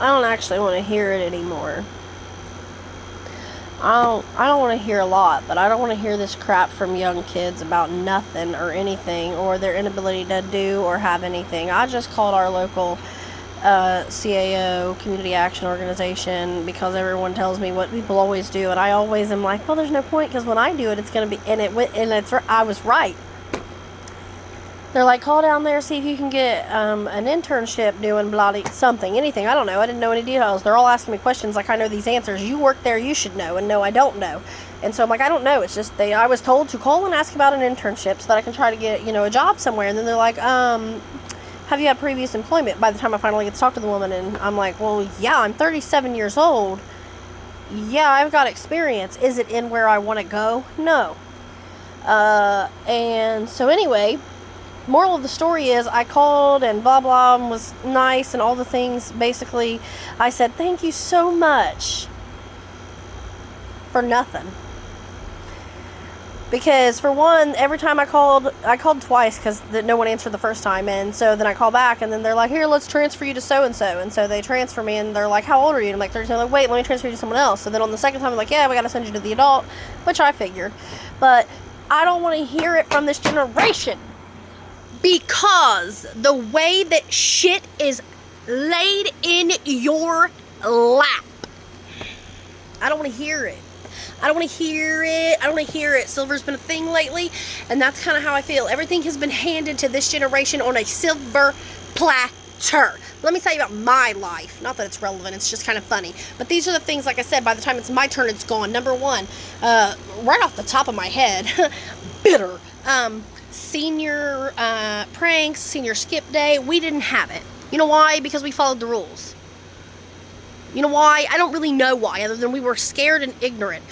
I don't actually want to hear it anymore. I don't want to hear a lot, but I don't want to hear this crap from young kids about nothing or anything, or their inability to do or have anything. I just called our local CAO, Community Action Organization, because everyone tells me what people always do, and I always am like, well, there's no point, because when I do it, it's going to be, I was right. They're like, call down there, see if you can get an internship doing something, anything. I don't know. I didn't know any details. They're all asking me questions like I know these answers. You work there, you should know. And no, I don't know. And so I'm like, I don't know. It's just I was told to call and ask about an internship so that I can try to get, a job somewhere. And then they're like, have you had previous employment? By the time I finally get to talk to the woman, and I'm like, well, yeah, I'm 37 years old. Yeah, I've got experience. Is it in where I want to go? No. And so anyway, moral of the story is I called and blah blah and was nice and all the things. Basically, I said thank you so much for nothing. Because for one, every time I called twice because no one answered the first time, and so then I call back and then they're like, here, let's transfer you to so and so they transfer me and they're like, how old are you? And I'm like 13. They're like, wait, let me transfer you to someone else. So then on the second time I'm like, yeah, we gotta send you to the adult, which I figured, but I don't want to hear it from this generation. Because the way that shit is laid in your lap, I don't want to hear it. I don't want to hear it. Silver's been a thing lately, and that's kind of how I feel. Everything has been handed to this generation on a silver platter. Let me tell you about my life. Not that it's relevant, it's just kind of funny. But these are the things, like I said, by the time it's my turn, it's gone. Number one, right off the top of my head, bitter. Senior pranks, senior skip day, we didn't have it. You know why? Because we followed the rules. You know why? I don't really know why, other than we were scared and ignorant.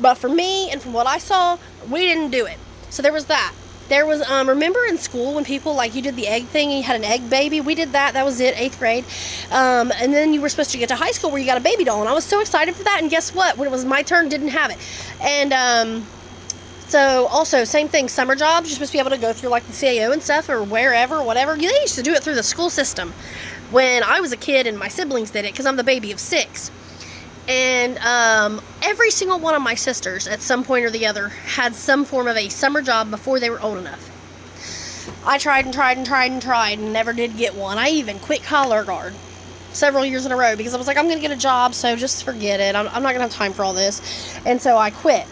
But for me, and from what I saw, we didn't do it. So there was that. There was, remember in school when people, like, you did the egg thing and you had an egg baby? We did that. That was it, 8th grade. And then you were supposed to get to high school where you got a baby doll. And I was so excited for that. And guess what? When it was my turn, didn't have it. And, so, also, same thing, summer jobs, you're supposed to be able to go through, like, the CAO and stuff, or wherever, whatever. They used to do it through the school system when I was a kid, and my siblings did it, because I'm the baby of 6. And, every single one of my sisters, at some point or the other, had some form of a summer job before they were old enough. I tried and never did get one. I even quit collar guard several years in a row, because I was like, I'm going to get a job, so just forget it. I'm not going to have time for all this. And so I quit.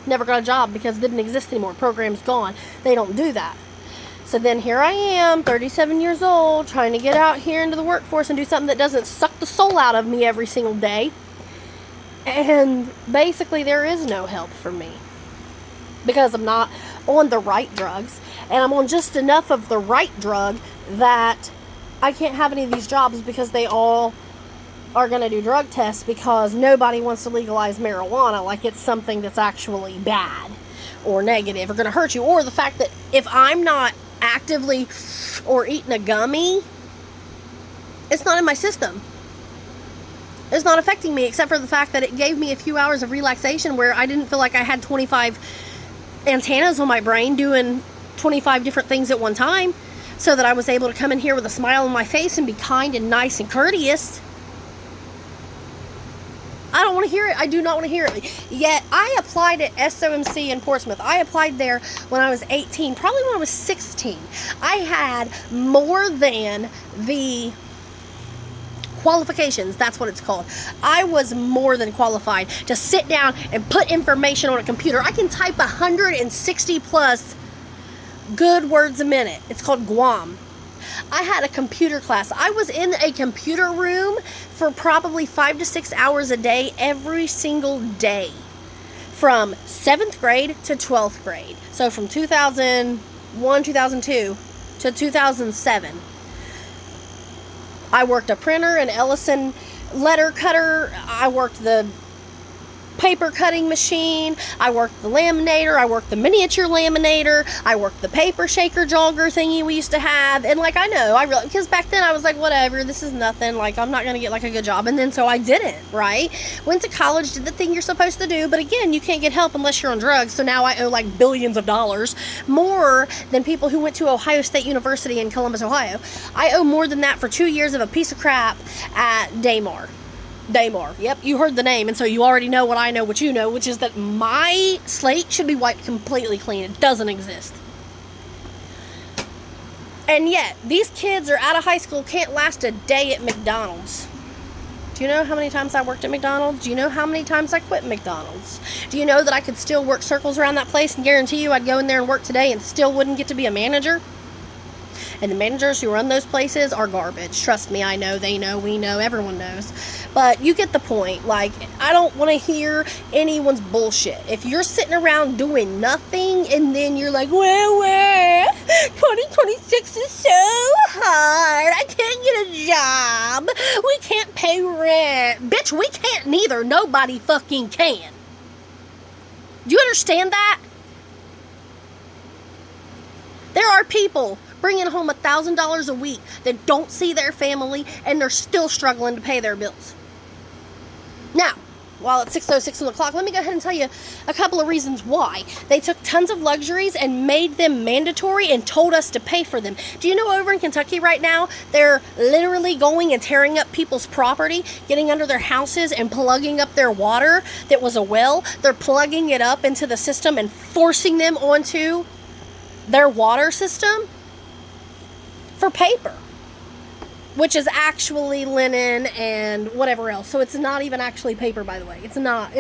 Never got a job because it didn't exist anymore. Program's gone. They don't do that. So then here I am, 37 years old, trying to get out here into the workforce and do something that doesn't suck the soul out of me every single day. And basically there is no help for me. Because I'm not on the right drugs. And I'm on just enough of the right drug that I can't have any of these jobs, because they all are going to do drug tests, because nobody wants to legalize marijuana like it's something that's actually bad or negative or going to hurt you. Or the fact that if I'm not actively or eating a gummy, it's not in my system. It's not affecting me, except for the fact that it gave me a few hours of relaxation where I didn't feel like I had 25 antennas on my brain doing 25 different things at one time, so that I was able to come in here with a smile on my face and be kind and nice and courteous. I don't want to hear it. I do not want to hear it. Yet, I applied at SOMC in Portsmouth. I applied there when I was 18, probably when I was 16. I had more than the qualifications. That's what it's called. I was more than qualified to sit down and put information on a computer. I can type 160 plus good words a minute. It's called Guam. I had a computer class. I was in a computer room for probably 5 to 6 hours a day, every single day, from 7th grade to 12th grade. So from 2001, 2002 to 2007. I worked a printer, an Ellison letter cutter. I worked the paper cutting machine. I worked the laminator. I worked the miniature laminator. I worked the paper shaker jogger thingy we used to have. And like, I know, because back then I was like, whatever, this is nothing. Like, I'm not going to get like a good job. And then so I didn't, right? Went to college, did the thing you're supposed to do. But again, you can't get help unless you're on drugs. So now I owe like billions of dollars, more than people who went to Ohio State University in Columbus, Ohio. I owe more than that for 2 years of a piece of crap at Daymar. Yep, you heard the name, and so you already know what I know, what you know, which is that my slate should be wiped completely clean. It doesn't exist. And yet, these kids are out of high school, can't last a day at McDonald's. Do you know how many times I worked at McDonald's? Do you know how many times I quit McDonald's? Do you know that I could still work circles around that place and guarantee you I'd go in there and work today and still wouldn't get to be a manager? And the managers who run those places are garbage. Trust me, I know, they know, we know, everyone knows. But you get the point. Like, I don't want to hear anyone's bullshit. If you're sitting around doing nothing and then you're like, well, 2026 is so hard. I can't get a job. We can't pay rent. Bitch, we can't neither. Nobody fucking can. Do you understand that? There are people bringing home $1,000 a week that don't see their family and they're still struggling to pay their bills. Now, while it's 6:06 on the clock, let me go ahead and tell you a couple of reasons why. They took tons of luxuries and made them mandatory and told us to pay for them. Do you know over in Kentucky right now, they're literally going and tearing up people's property, getting under their houses and plugging up their water that was a well. They're plugging it up into the system and forcing them onto their water system for paper, which is actually linen and whatever else. So it's not even actually paper, by the way. It's not.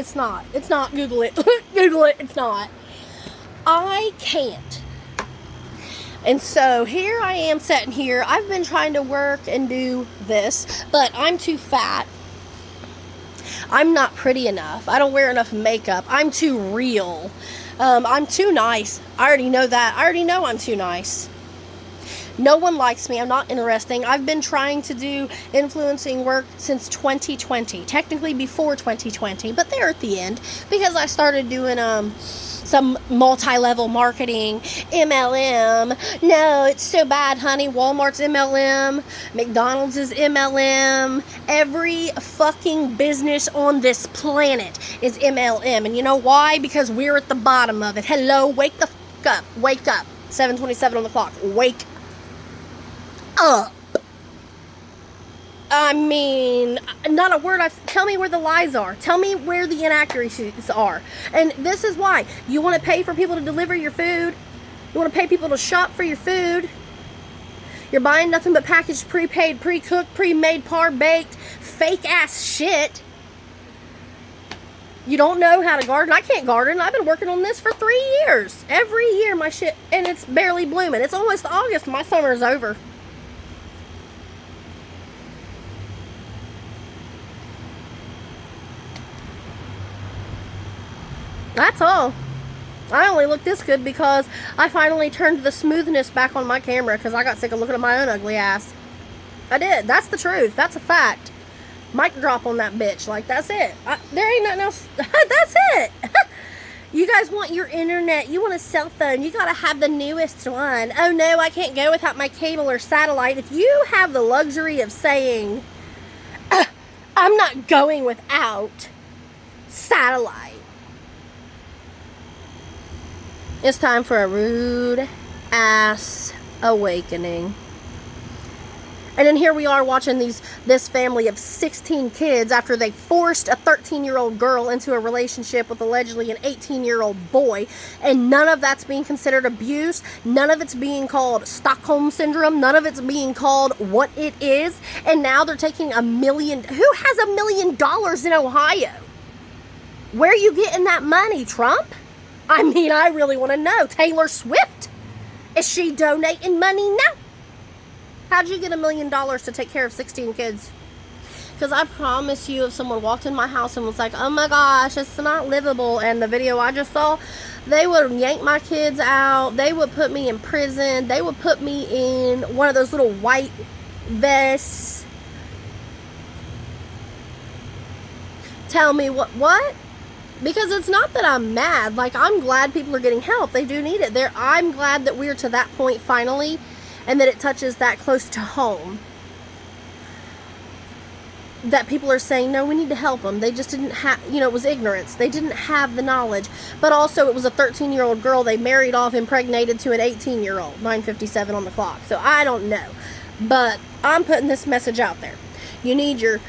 Google it. Google it. It's not. I can't. And so here I am sitting here. I've been trying to work and do this, but I'm too fat. I'm not pretty enough. I don't wear enough makeup. I'm too real. I'm too nice. I already know that. I already know I'm too nice. No one likes me. I'm not interesting. I've been trying to do influencing work since 2020. Technically before 2020, but there at the end. Because I started doing some multi-level marketing, MLM. No, it's so bad, honey. Walmart's MLM. McDonald's is MLM. Every fucking business on this planet is MLM. And you know why? Because we're at the bottom of it. Hello, wake the fuck up. Wake up. 7:27 on the clock. Wake up. I mean, not a word. Tell me where the lies are. Tell me where the inaccuracies are. And this is why. You want to pay for people to deliver your food. You want to pay people to shop for your food. You're buying nothing but packaged, prepaid, pre-cooked, pre-made, par-baked, fake-ass shit. You don't know how to garden. I can't garden. I've been working on this for 3 years. Every year my shit, and it's barely blooming. It's almost August. My summer's over. That's all. I only look this good because I finally turned the smoothness back on my camera because I got sick of looking at my own ugly ass. I did. That's the truth. That's a fact. Mic drop on that bitch. Like, that's it. There ain't nothing else. That's it. You guys want your internet. You want a cell phone. You gotta have the newest one. Oh no, I can't go without my cable or satellite. If you have the luxury of saying, I'm not going without satellite, it's time for a rude ass awakening. And then here we are watching this family of 16 kids after they forced a 13-year-old girl into a relationship with allegedly an 18-year-old boy. And none of that's being considered abuse. None of it's being called Stockholm Syndrome. None of it's being called what it is. And now they're taking $1 million. Who has $1 million in Ohio? Where are you getting that money, Trump? I mean, I really want to know. Taylor Swift? Is she donating money now? How'd you get $1 million to take care of 16 kids? Because I promise you, if someone walked in my house and was like, oh my gosh, it's not livable, and the video I just saw, they would yank my kids out. They would put me in prison. They would put me in one of those little white vests. Tell me what? Because it's not that I'm mad. Like, I'm glad people are getting help. They do need it. I'm glad that we're to that point finally, and that it touches that close to home. That people are saying, no, we need to help them. They just didn't have, it was ignorance. They didn't have the knowledge. But also, it was a 13-year-old girl they married off, impregnated to an 18-year-old. 9:57 on the clock. So, I don't know. But I'm putting this message out there. You need your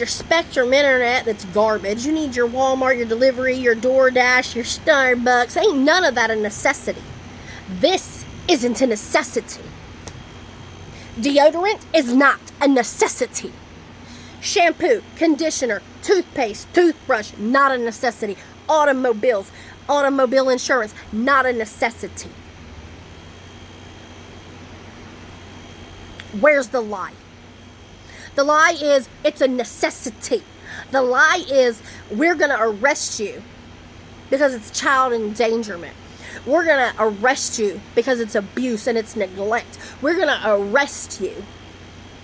Spectrum internet that's garbage. You need your Walmart, your delivery, your DoorDash, your Starbucks. Ain't none of that a necessity. This isn't a necessity. Deodorant is not a necessity. Shampoo, conditioner, toothpaste, toothbrush, not a necessity. Automobiles, automobile insurance, not a necessity. Where's the lie? The lie is it's a necessity. The lie is we're going to arrest you because it's child endangerment. We're going to arrest you because it's abuse and it's neglect. We're going to arrest you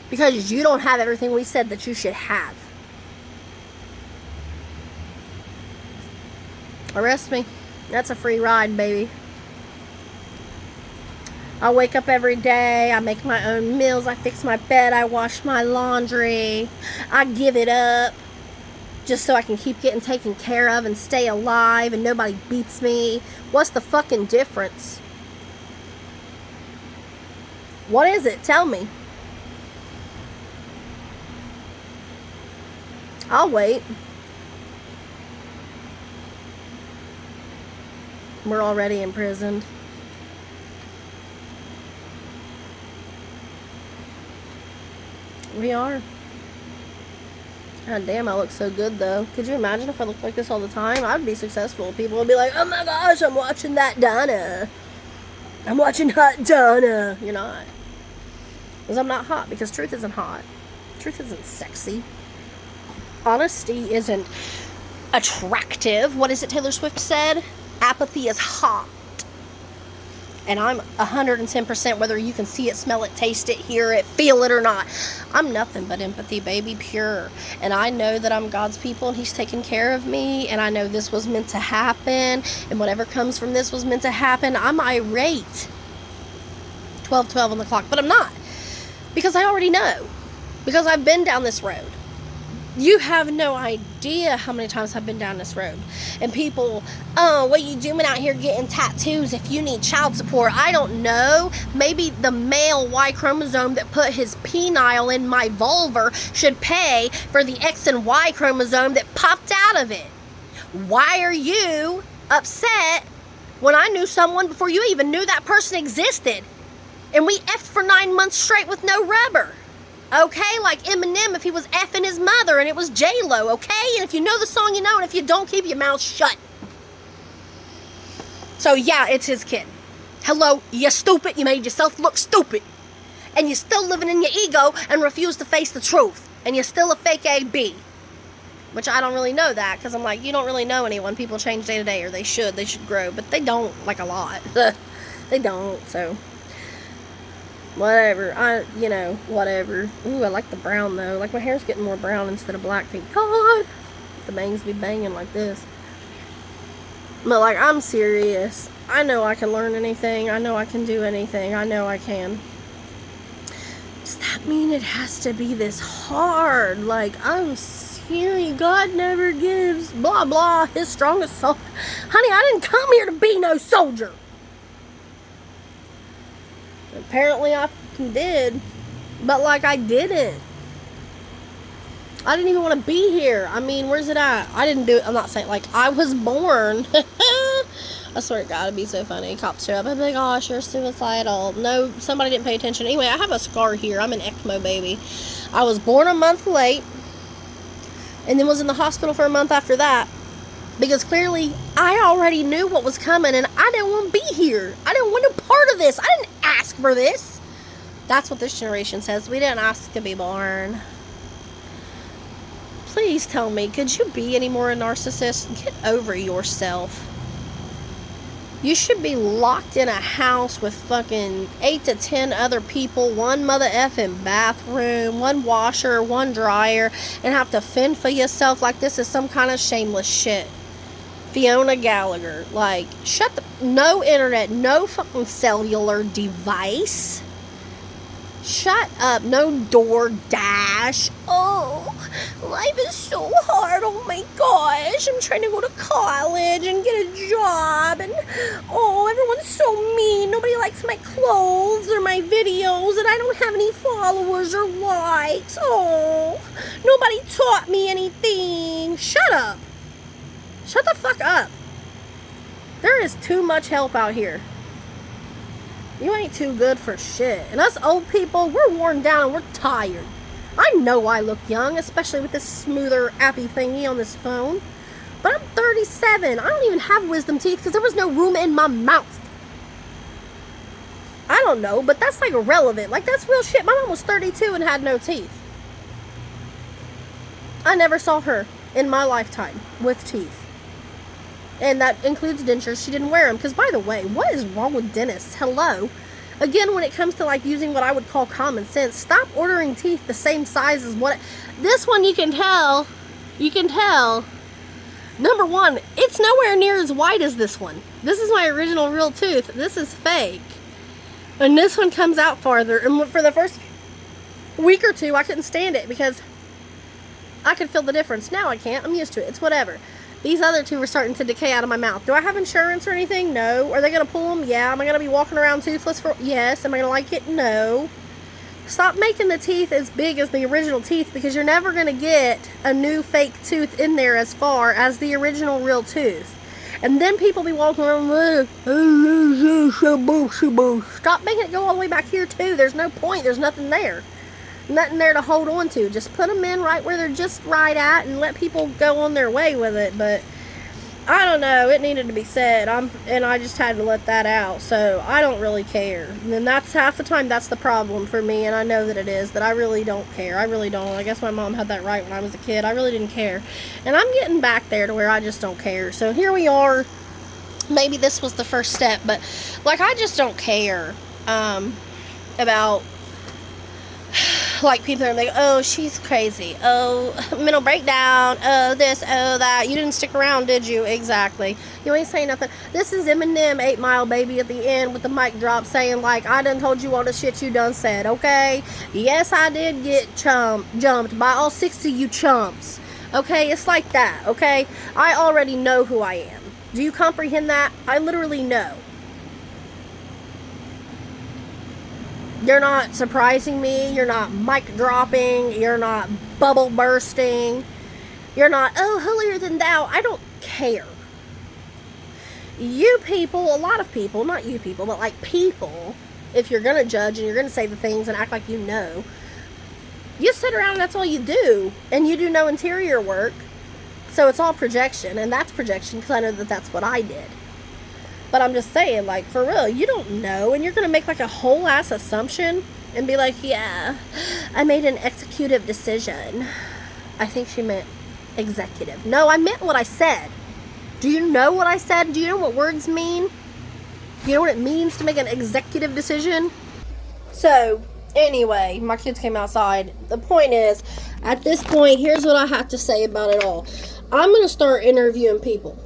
because you don't have everything we said that you should have. Arrest me. That's a free ride, baby. I wake up every day, I make my own meals, I fix my bed, I wash my laundry, I give it up just so I can keep getting taken care of and stay alive and nobody beats me. What's the fucking difference? What is it? Tell me. I'll wait. We're already imprisoned. We are. God damn, I look so good though. Could you imagine if I looked like this all the time? I'd be successful. People would be like, oh my gosh, I'm watching that Donna. I'm watching hot Donna. You're not. Because I'm not hot. Because truth isn't hot. Truth isn't sexy. Honesty isn't attractive. What is it Taylor Swift said? Apathy is hot. And I'm 110% whether you can see it, smell it, taste it, hear it, feel it or not. I'm nothing but empathy, baby, pure. And I know that I'm God's people and He's taking care of me. And I know this was meant to happen. And whatever comes from this was meant to happen. I'm irate. 12:12 on the clock. But I'm not. Because I already know. Because I've been down this road. You have no idea how many times I've been down this road. And people, oh, what are you doing out here getting tattoos if you need child support? I don't know. Maybe the male Y chromosome that put his penile in my vulva should pay for the X and Y chromosome that popped out of it. Why are you upset when I knew someone before you even knew that person existed? And we effed for 9 months straight with no rubber. Okay, like Eminem if he was effing his mother and it was J-Lo, okay? And if you know the song, you know, and if you don't, keep your mouth shut. So yeah, it's his kid. Hello, you stupid, you made yourself look stupid. And you're still living in your ego and refuse to face the truth. And you're still a fake AB. Which I don't really know that, because I'm like, you don't really know anyone. People change day to day, or they should grow. But they don't, like, a lot. They don't, so... whatever, whatever. Ooh, I like the brown though. Like my hair's getting more brown instead of black. Thank God. The bangs be banging like this. But like, I'm serious. I know I can learn anything. I know I can do anything. I know I can. Does that mean it has to be this hard? Like, I'm serious. God never gives blah blah His strongest soul. Honey, I didn't come here to be no soldier. Apparently I fucking did. But like, I didn't. I didn't even want to be here. I mean, where's it at? I didn't do it. I'm not saying, like, I was born. I swear to God, it'd be so funny. Cops show up. I'd be like, gosh, you're suicidal. No, somebody didn't pay attention. Anyway, I have a scar here. I'm an ECMO baby. I was born a month late. And then was in the hospital for a month after that. Because clearly, I already knew what was coming, and I didn't want to be here. I didn't want no part of this. I didn't ask for this. That's what this generation says. We didn't ask to be born. Please tell me, could you be any more a narcissist? Get over yourself. You should be locked in a house with fucking 8 to 10 other people, one mother effing bathroom, one washer, one dryer, and have to fend for yourself like this is some kind of shameless shit. Fiona Gallagher. Like, no internet, no fucking cellular device. Shut up. No DoorDash. Oh, life is so hard. Oh my gosh. I'm trying to go to college and get a job. And oh, everyone's so mean. Nobody likes my clothes or my videos. And I don't have any followers or likes. Oh, nobody taught me anything. Shut up. Shut the fuck up. There is too much help out here. You ain't too good for shit. And us old people, we're worn down and we're tired. I know I look young, especially with this smoother appy thingy on this phone. But I'm 37. I don't even have wisdom teeth because there was no room in my mouth. I don't know, but that's like irrelevant. Like, that's real shit. My mom was 32 and had no teeth. I never saw her in my lifetime with teeth. And that includes dentures. She didn't wear them. Because, by the way, what is wrong with dentists? Hello? Again, when it comes to, like, using what I would call common sense, stop ordering teeth the same size as what... This one, you can tell. You can tell. Number one, it's nowhere near as wide as this one. This is my original real tooth. This is fake. And this one comes out farther. And for the first week or two, I couldn't stand it because I could feel the difference. Now I can't. I'm used to it. It's whatever. These other two were starting to decay out of my mouth. Do I have insurance or anything? No. Are they going to pull them? Yeah. Am I going to be walking around toothless for... Yes. Am I going to like it? No. Stop making the teeth as big as the original teeth because you're never going to get a new fake tooth in there as far as the original real tooth. And then people be walking around... Stop making it go all the way back here too. There's no point. There's nothing there. Nothing there to hold on to. Just put them in right where they're just right at and let people go on their way with it. But I don't know. It needed to be said. And I just had to let that out. So I don't really care. And that's half the time that's the problem for me. And I know that it is. That I really don't care. I really don't. I guess my mom had that right when I was a kid. I really didn't care. And I'm getting back there to where I just don't care. So here we are. Maybe this was the first step. But like I just don't care about... Like, people are like, oh, she's crazy. Oh, mental breakdown. Oh, this, oh, that. You didn't stick around, did you? Exactly. You ain't saying nothing. This is Eminem, 8 Mile Baby at the end with the mic drop saying, like, I done told you all the shit you done said, okay? Yes, I did get jumped by all 6 of you chumps. Okay? It's like that, okay? I already know who I am. Do you comprehend that? I literally know. You're not surprising me. You're not mic dropping. You're not bubble bursting. You're not, oh, holier than thou. I don't care. You people, a lot of people, not you people, but like people, if you're going to judge and you're going to say the things and act like you know, you sit around and that's all you do. And you do no interior work. So it's all projection. And that's projection because I know that that's what I did. But I'm just saying, like, for real, you don't know, and you're going to make, like, a whole-ass assumption and be like, yeah, I made an executive decision. I think she meant executive. No, I meant what I said. Do you know what I said? Do you know what words mean? Do you know what it means to make an executive decision? So, anyway, my kids came outside. The point is, at this point, here's what I have to say about it all. I'm going to start interviewing people.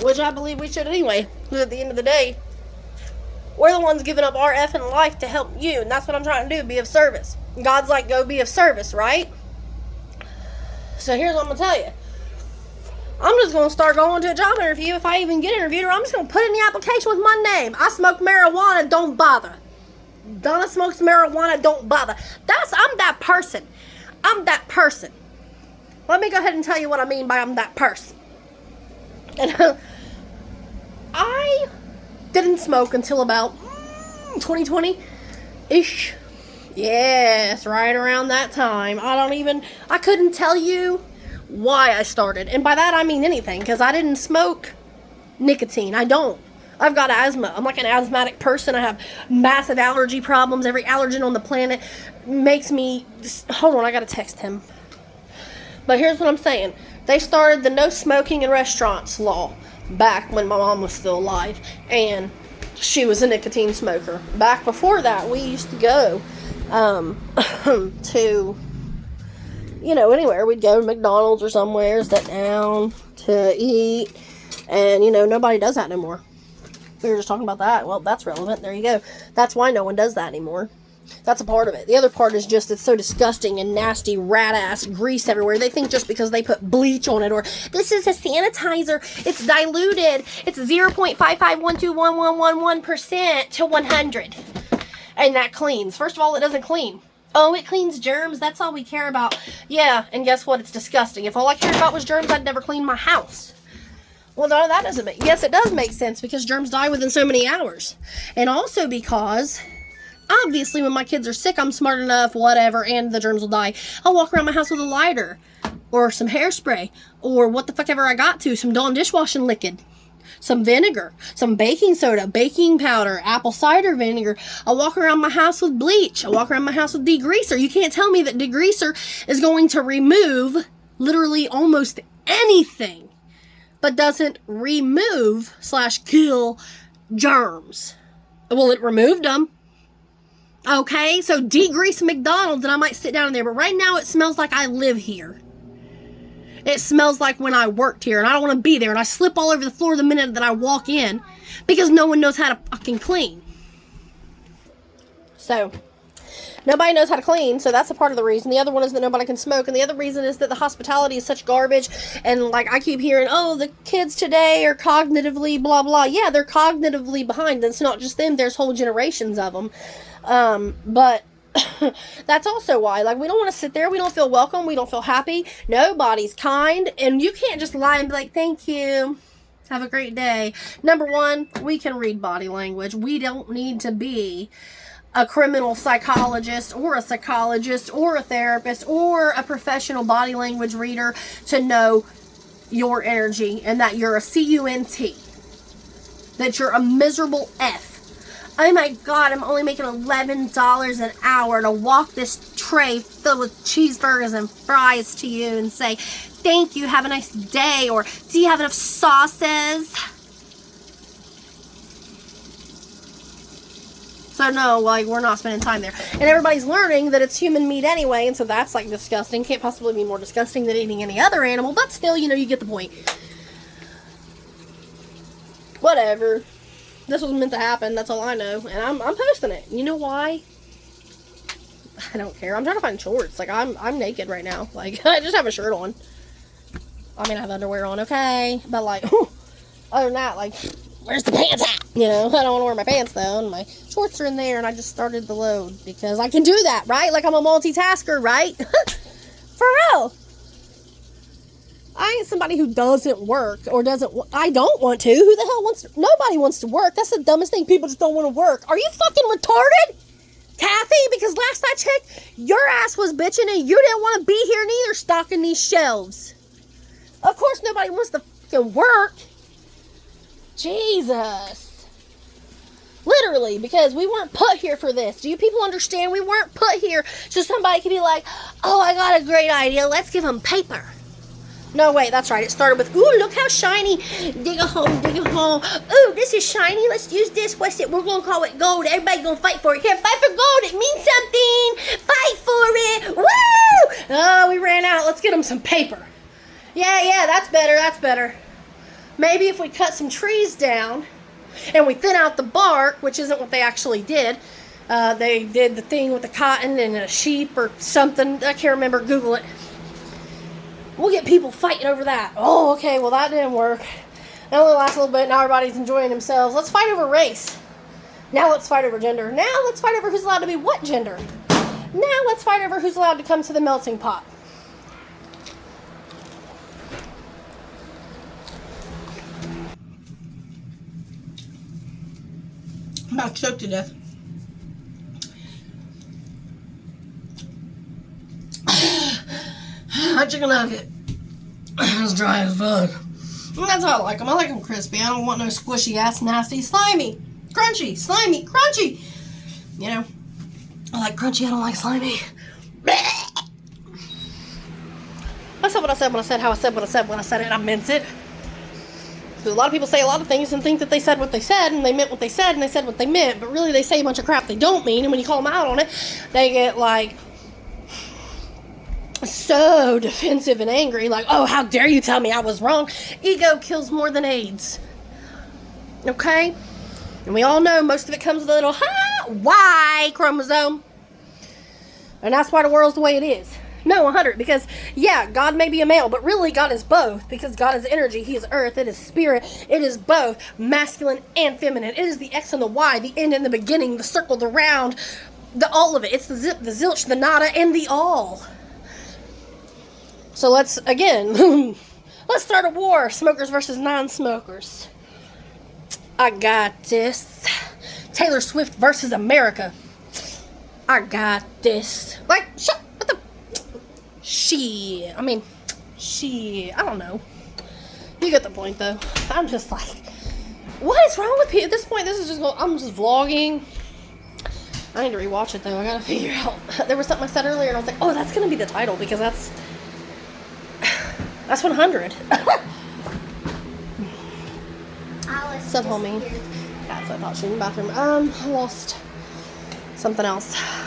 Which I believe we should anyway. Because at the end of the day, we're the ones giving up our effing life to help you. And that's what I'm trying to do, be of service. God's like, go be of service, right? So here's what I'm going to tell you. I'm just going to start going to a job interview if I even get interviewed. Or I'm just going to put in the application with my name. I smoke marijuana, don't bother. Donna smokes marijuana, don't bother. I'm that person. I'm that person. Let me go ahead and tell you what I mean by I'm that person. And I didn't smoke until about 2020-ish. Yes, right around that time. I couldn't tell you why I started. And by that I mean anything, because I didn't smoke nicotine. I don't. I've got asthma. I'm like an asthmatic person. I have massive allergy problems. Every allergen on the planet makes me... Hold on, I gotta text him. But here's what I'm saying. They started the no smoking in restaurants law back when my mom was still alive. And she was a nicotine smoker. Back before that, we used to go to anywhere. We'd go to McDonald's or somewhere, sit down to eat. And, nobody does that anymore. We were just talking about that. Well, that's relevant. There you go. That's why no one does that anymore. That's a part of it. The other part is just it's so disgusting and nasty, rat-ass grease everywhere. They think just because they put bleach on it or this is a sanitizer, it's diluted. It's 0.5512111% to 100. And that cleans. First of all, it doesn't clean. Oh, it cleans germs. That's all we care about. Yeah, and guess what? It's disgusting. If all I cared about was germs, I'd never clean my house. Well, no, that doesn't make... Yes, it does make sense because germs die within so many hours. And also because... Obviously, when my kids are sick, I'm smart enough, whatever, and the germs will die. I'll walk around my house with a lighter, or some hairspray, or what the fuck ever I got to, some Dawn dishwashing liquid, some vinegar, some baking soda, baking powder, apple cider vinegar. I'll walk around my house with bleach. I'll walk around my house with degreaser. You can't tell me that degreaser is going to remove literally almost anything, but doesn't remove/kill germs. Well, it removed them. Okay, so degrease McDonald's and I might sit down in there. But right now it smells like I live here. It smells like when I worked here and I don't want to be there. And I slip all over the floor the minute that I walk in because no one knows how to fucking clean. So, nobody knows how to clean, so that's a part of the reason. The other one is that nobody can smoke. And the other reason is that the hospitality is such garbage. And like I keep hearing, oh, the kids today are cognitively blah, blah. Yeah, they're cognitively behind. And it's not just them. There's whole generations of them. But that's also why, like, we don't want to sit there. We don't feel welcome. We don't feel happy. Nobody's kind. And you can't just lie and be like, thank you. Have a great day. Number one, we can read body language. We don't need to be a criminal psychologist or a psychologist or a therapist or a professional body language reader to know your energy and that you're a CUNT. That you're a miserable F. Oh my God, I'm only making $11 an hour to walk this tray filled with cheeseburgers and fries to you and say, thank you, have a nice day, or do you have enough sauces? So no, like, we're not spending time there. And everybody's learning that it's human meat anyway, and so that's, like, disgusting. Can't possibly be more disgusting than eating any other animal, but still, you get the point. Whatever. This was meant to happen, that's all I know. And I'm posting it. You know why? I don't care. I'm trying to find shorts. Like, I'm naked right now. Like, I just have a shirt on. I mean, I have underwear on, okay? But, like, other than that, like, where's the pants at? I don't want to wear my pants, though. And my shorts are in there, and I just started the load. Because I can do that, right? Like, I'm a multitasker, right? For real. I ain't somebody who doesn't work or I don't want to. Who the hell wants to? Nobody wants to work. That's the dumbest thing. People just don't want to work. Are you fucking retarded? Kathy? Because last I checked, your ass was bitching and you didn't want to be here neither stocking these shelves. Of course nobody wants to fucking work. Jesus. Literally, because we weren't put here for this. Do you people understand? We weren't put here so somebody could be like, oh, I got a great idea. Let's give them paper. No, wait, that's right. It started with, ooh, look how shiny. Dig a hole, dig a hole. Ooh, this is shiny. Let's use this. What's it? We're going to call it gold. Everybody's going to fight for it. Here, fight for gold. It means something. Fight for it. Woo! Oh, we ran out. Let's get them some paper. Yeah, that's better. That's better. Maybe if we cut some trees down and we thin out the bark, which isn't what they actually did. They did the thing with the cotton and a sheep or something. I can't remember. Google it. We'll get people fighting over that. Oh, okay, well that didn't work. That only lasts a little bit. Now everybody's enjoying themselves. Let's fight over race. Now let's fight over gender. Now let's fight over who's allowed to be what gender. Now let's fight over who's allowed to come to the melting pot. I'm about choked to death. Hot chicken nugget. It's dry as fuck. And that's how I like them. I like them crispy. I don't want no squishy ass, nasty, slimy, crunchy, slimy, crunchy. I like crunchy. I don't like slimy. I said what I said when I said how I said what I said when I said it. And I meant it. Because a lot of people say a lot of things and think that they said what they said and they meant what they said and they said what they meant. But really they say a bunch of crap they don't mean. And when you call them out on it, they get like so defensive and angry, like, oh, how dare you tell me I was wrong. Ego kills more than AIDS. Okay? And we all know most of it comes with a little Y chromosome. And that's why the world's the way it is. No, 100. Because, yeah, God may be a male, but really God is both. Because God is energy, He is earth, it is spirit. It is both masculine and feminine. It is the X and the Y, the end and the beginning, the circle, the round, the all of it. It's the zip, the zilch, the nada, and the all. So let's, again, let's start a war. Smokers versus non-smokers. I got this. Taylor Swift versus America. I got this. Like, shut. What the? Shit. I don't know. You get the point, though. I'm just like, what is wrong with people? At this point, this is just going, I'm just vlogging. I need to rewatch it, though. I gotta figure out. There was something I said earlier, and I was like, oh, that's gonna be the title, because that's 100. What's up, homie? That's what I thought. She was in the bathroom. I lost something else.